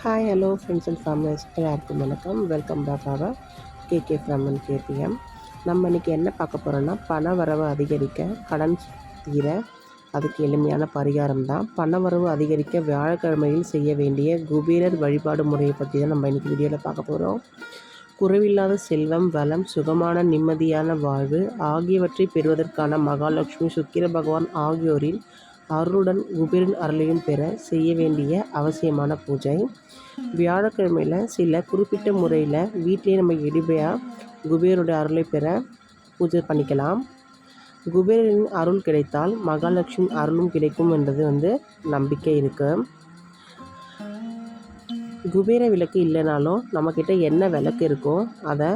Hi hello friends and families எல்லாருக்கும் வணக்கம். Welcome back our KK from and KPM. நம்ம இன்றைக்கி என்ன பார்க்க போகிறோன்னா, பண வரவு அதிகரிக்க, கடன் தீர அதுக்கு எளிமையான பரிகாரம் தான். பண வரவு அதிகரிக்க வியாழக்கிழமையில் செய்ய வேண்டிய குபேரர் வழிபாடு முறையை பற்றி தான் நம்ம இன்றைக்கி வீடியோவில் பார்க்க போகிறோம். குறைவில்லாத செல்வம், வளம், சுகமான நிம்மதியான வாழ்வு ஆகியவற்றை பெறுவதற்கான மகாலட்சுமி, சுக்கிர பகவான் ஆகியோரின் அருளுடன் குபேரன் அருளையும் பெற செய்ய வேண்டிய அவசியமான பூஜை. வியாழக்கிழமையில் சில குறிப்பிட்ட முறையில் வீட்டிலே நம்ம எளிமையாக குபேரனுடைய அருளை பெற பூஜை பண்ணிக்கலாம். குபேரனின் அருள் கிடைத்தால் மகாலட்சுமி அருளும் கிடைக்கும் என்றது நம்பிக்கை இருக்குது. குபேர விளக்கு இல்லைனாலும் நம்மக்கிட்ட என்ன விளக்கு இருக்கோ அதை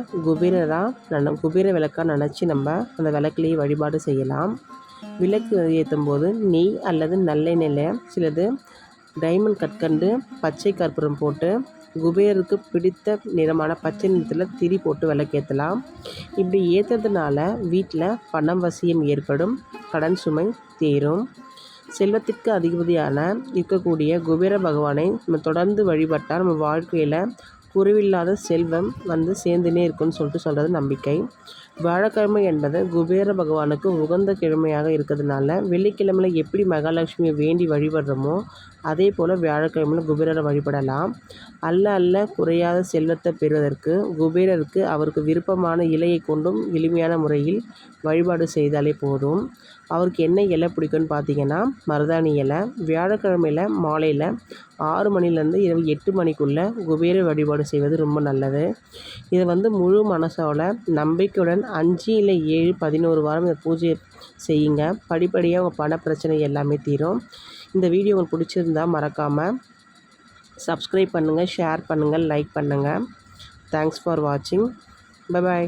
குபேர விளக்காக நினச்சி நம்ம அந்த விளக்குலேயே வழிபாடு செய்யலாம். விளக்கு ஏற்றும் போது நெய் அல்லது நல்லெண்ணெயில் சிலது டைமண்ட் கற்கண்டு, பச்சை கற்பூரம் போட்டு குபேருக்கு பிடித்த நிறமான பச்சை நிறத்தில் திரி போட்டு விளக்கேற்றலாம். இப்படி ஏற்றுறதுனால வீட்டில் பணம் வசியம் ஏற்படும், கடன் சுமை தீரும். செல்வத்திற்கு அதிபதியான இருக்கக்கூடிய குபேர பகவானை நம்ம தொடர்ந்து வழிபட்டால் நம்ம வாழ்க்கையில் குறைவில்லாத செல்வம் சேர்ந்துனே இருக்குன்னு சொல்கிறது நம்பிக்கை. வியாழக்கிழமை என்பது குபேர பகவானுக்கு உகந்த கிழமையாக இருக்கிறதுனால வெள்ளிக்கிழமையில் எப்படி மகாலட்சுமியை வேண்டி வழிபடுறோமோ அதே போல் வியாழக்கிழமையில் குபேரரை வழிபடலாம். அல்ல குறையாத செல்வத்தை பெறுவதற்கு குபேரருக்கு அவருக்கு விருப்பமான இலையை கொண்டும் எளிமையான முறையில் வழிபாடு செய்தாலே போதும். அவருக்கு என்ன இலை பிடிக்கும்னு பார்த்தீங்கன்னா மருதாணி இலை. வியாழக்கிழமையில் மாலையில் 6 மணிலேருந்து இரவு 8 மணிக்குள்ளே குபேர வழிபாடு செய்வது ரொம்ப நல்லது. இதை முழு மனசோட நம்பிக்கையுடன் 5 இல்லை 7 11 வாரம் இந்த பூஜையை செய்யுங்க. படிப்படியாக உங்கள் பண பிரச்சனை எல்லாமே தீரும். இந்த வீடியோ உங்களுக்கு பிடிச்சிருந்தால் மறக்காமல் சப்ஸ்கிரைப் பண்ணுங்கள், ஷேர் பண்ணுங்கள், லைக் பண்ணுங்கள். தேங்க்ஸ் ஃபார் வாட்சிங். Bye bye.